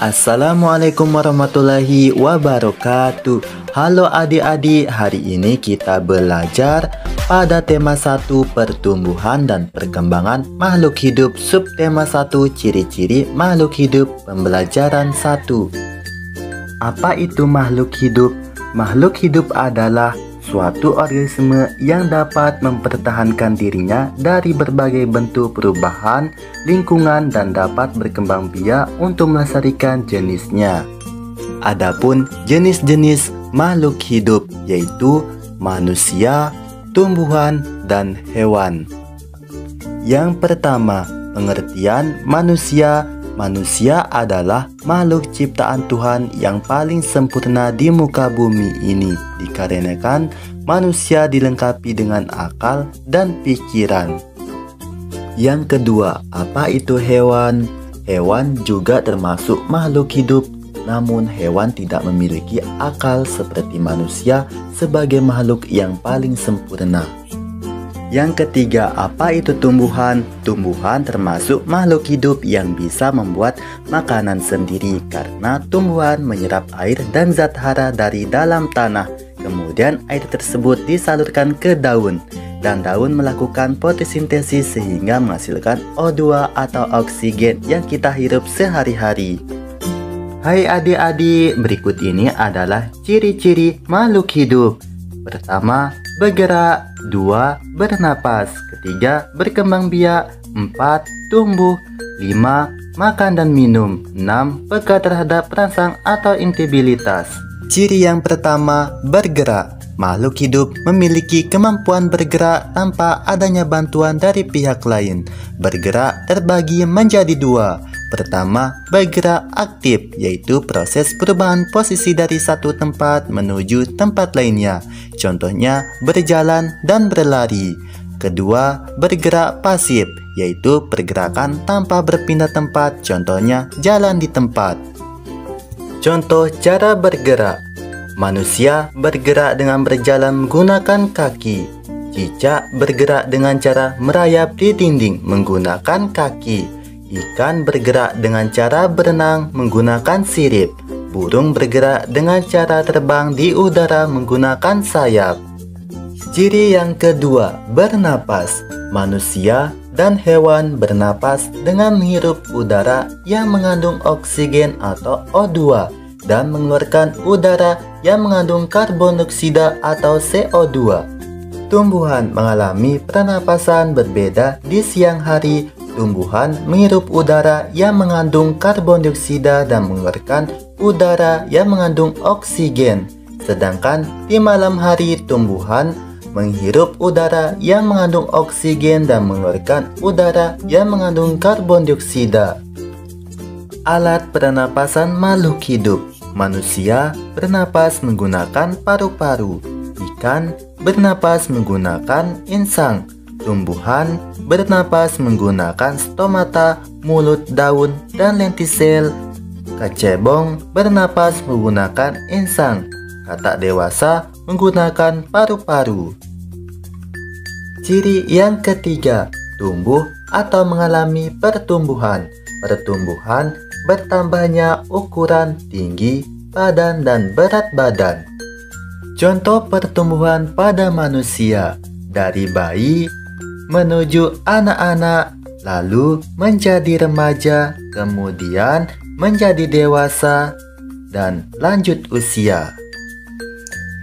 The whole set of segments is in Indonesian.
Assalamualaikum warahmatullahi wabarakatuh. Halo adik-adik, hari ini kita belajar pada tema 1 pertumbuhan dan perkembangan makhluk hidup, subtema 1 ciri-ciri makhluk hidup, pembelajaran 1. Apa itu makhluk hidup? Makhluk hidup adalah suatu organisme yang dapat mempertahankan dirinya dari berbagai bentuk perubahan lingkungan dan dapat berkembang biak untuk melestarikan jenisnya. Adapun jenis-jenis makhluk hidup yaitu manusia, tumbuhan, dan hewan. Yang pertama, pengertian manusia. Manusia adalah makhluk ciptaan Tuhan yang paling sempurna di muka bumi ini, dikarenakan manusia dilengkapi dengan akal dan pikiran. Yang kedua, apa itu hewan? Hewan juga termasuk makhluk hidup, namun hewan tidak memiliki akal seperti manusia sebagai makhluk yang paling sempurna. Yang ketiga, apa itu tumbuhan? Tumbuhan termasuk makhluk hidup yang bisa membuat makanan sendiri karena tumbuhan menyerap air dan zat hara dari dalam tanah. Kemudian air tersebut disalurkan ke daun dan daun melakukan fotosintesis sehingga menghasilkan O2 atau oksigen yang kita hirup sehari-hari. Hai adik-adik, berikut ini adalah ciri-ciri makhluk hidup. Pertama, bergerak. 2. Bernapas. 3. Berkembang biak. 4. Tumbuh. 5. Makan dan minum. 6. Peka terhadap perangsang atau integritas. Ciri yang pertama, bergerak. Makhluk hidup memiliki kemampuan bergerak tanpa adanya bantuan dari pihak lain. Bergerak terbagi menjadi 2. Pertama, bergerak aktif, yaitu proses perubahan posisi dari satu tempat menuju tempat lainnya. Contohnya, berjalan dan berlari. Kedua, bergerak pasif, yaitu pergerakan tanpa berpindah tempat. Contohnya, jalan di tempat. Contoh cara bergerak. Manusia bergerak dengan berjalan menggunakan kaki. Cicak bergerak dengan cara merayap di dinding menggunakan kaki. Ikan bergerak dengan cara berenang menggunakan sirip. Burung bergerak dengan cara terbang di udara menggunakan sayap. Ciri yang kedua, bernapas. Manusia dan hewan bernapas dengan menghirup udara yang mengandung oksigen atau O2 dan mengeluarkan udara yang mengandung karbon dioksida atau CO2. Tumbuhan mengalami pernapasan berbeda di siang hari. Tumbuhan menghirup udara yang mengandung karbon dioksida dan mengeluarkan udara yang mengandung oksigen. Sedangkan di malam hari tumbuhan menghirup udara yang mengandung oksigen dan mengeluarkan udara yang mengandung karbon dioksida. Alat pernapasan makhluk hidup. Manusia bernapas menggunakan paru-paru. Ikan bernapas menggunakan insang. Tumbuhan bernapas menggunakan stomata, mulut, daun, dan lentisel. Kecebong bernapas menggunakan insang. Katak dewasa menggunakan paru-paru. Ciri yang ketiga, tumbuh atau mengalami pertumbuhan. Pertumbuhan bertambahnya ukuran, tinggi, badan, dan berat badan. Contoh pertumbuhan pada manusia, dari bayi menuju anak-anak, lalu menjadi remaja, kemudian menjadi dewasa, dan lanjut usia.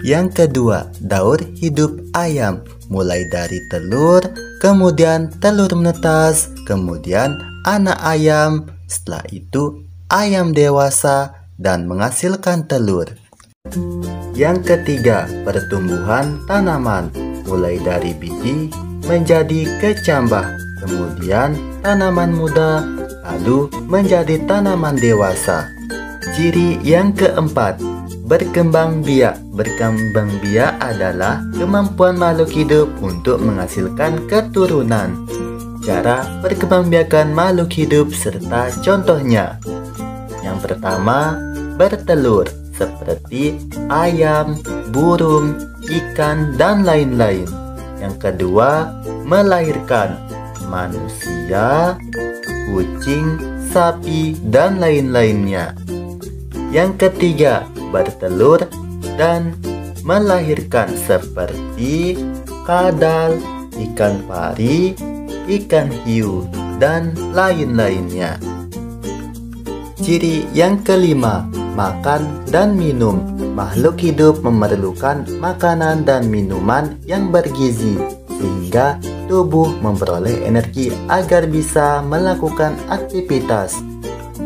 Yang kedua, daur hidup ayam, mulai dari telur, kemudian telur menetas, kemudian anak ayam, setelah itu ayam dewasa dan menghasilkan telur. Yang ketiga, pertumbuhan tanaman, mulai dari biji menjadi kecambah, kemudian tanaman muda, lalu menjadi tanaman dewasa. Ciri yang keempat, berkembang biak. Berkembang biak adalah kemampuan makhluk hidup untuk menghasilkan keturunan. Cara perkembangbiakan makhluk hidup serta contohnya. Yang pertama, bertelur seperti ayam, burung, ikan, dan lain-lain. Yang kedua, melahirkan manusia, kucing, sapi, dan lain-lainnya. Yang ketiga, bertelur dan melahirkan seperti kadal, ikan pari, ikan hiu, dan lain-lainnya. Ciri yang kelima, makan dan minum. Makhluk hidup memerlukan makanan dan minuman yang bergizi sehingga tubuh memperoleh energi agar bisa melakukan aktivitas.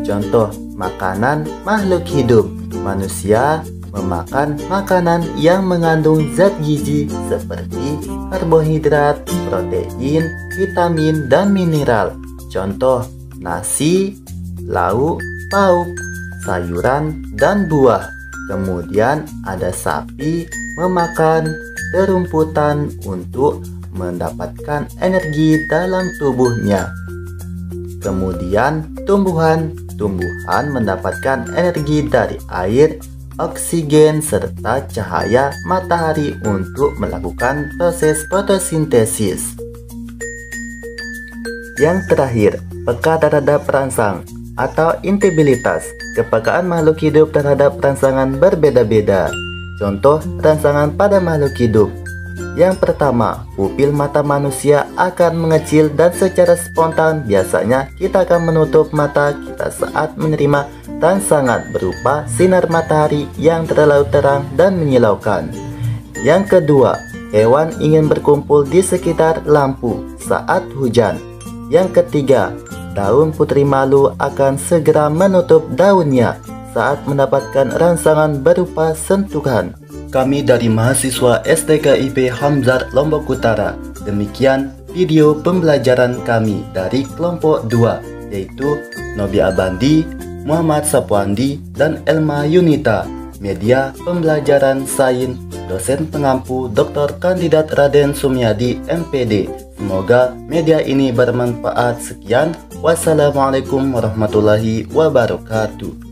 Contoh makanan makhluk hidup, manusia memakan makanan yang mengandung zat gizi seperti karbohidrat, protein, vitamin, dan mineral. Contoh nasi, lauk, pauk, sayuran, dan buah. Kemudian ada sapi memakan terumputan untuk mendapatkan energi dalam tubuhnya. Kemudian tumbuhan mendapatkan energi dari air, oksigen, serta cahaya matahari untuk melakukan proses fotosintesis. Yang terakhir, peka terhadap perangsang atau integritas. Kepekaan makhluk hidup terhadap rangsangan berbeda-beda. Contoh rangsangan pada makhluk hidup. Yang pertama, pupil mata manusia akan mengecil dan secara spontan biasanya kita akan menutup mata kita saat menerima rangsangan berupa sinar matahari yang terlalu terang dan menyilaukan. Yang kedua, hewan ingin berkumpul di sekitar lampu saat hujan. Yang ketiga, daun putri malu akan segera menutup daunnya saat mendapatkan rangsangan berupa sentuhan. Kami dari mahasiswa STKIP Hamzat Lombok Utara. Demikian video pembelajaran kami dari kelompok 2, yaitu Nobi Abandi, Muhammad Sapuandi, dan Elma Yunita. Media pembelajaran sains, dosen pengampu Dr. Kandidat Raden Sumyadi MPD. Semoga media ini bermanfaat. Sekian, wassalamualaikum warahmatullahi wabarakatuh.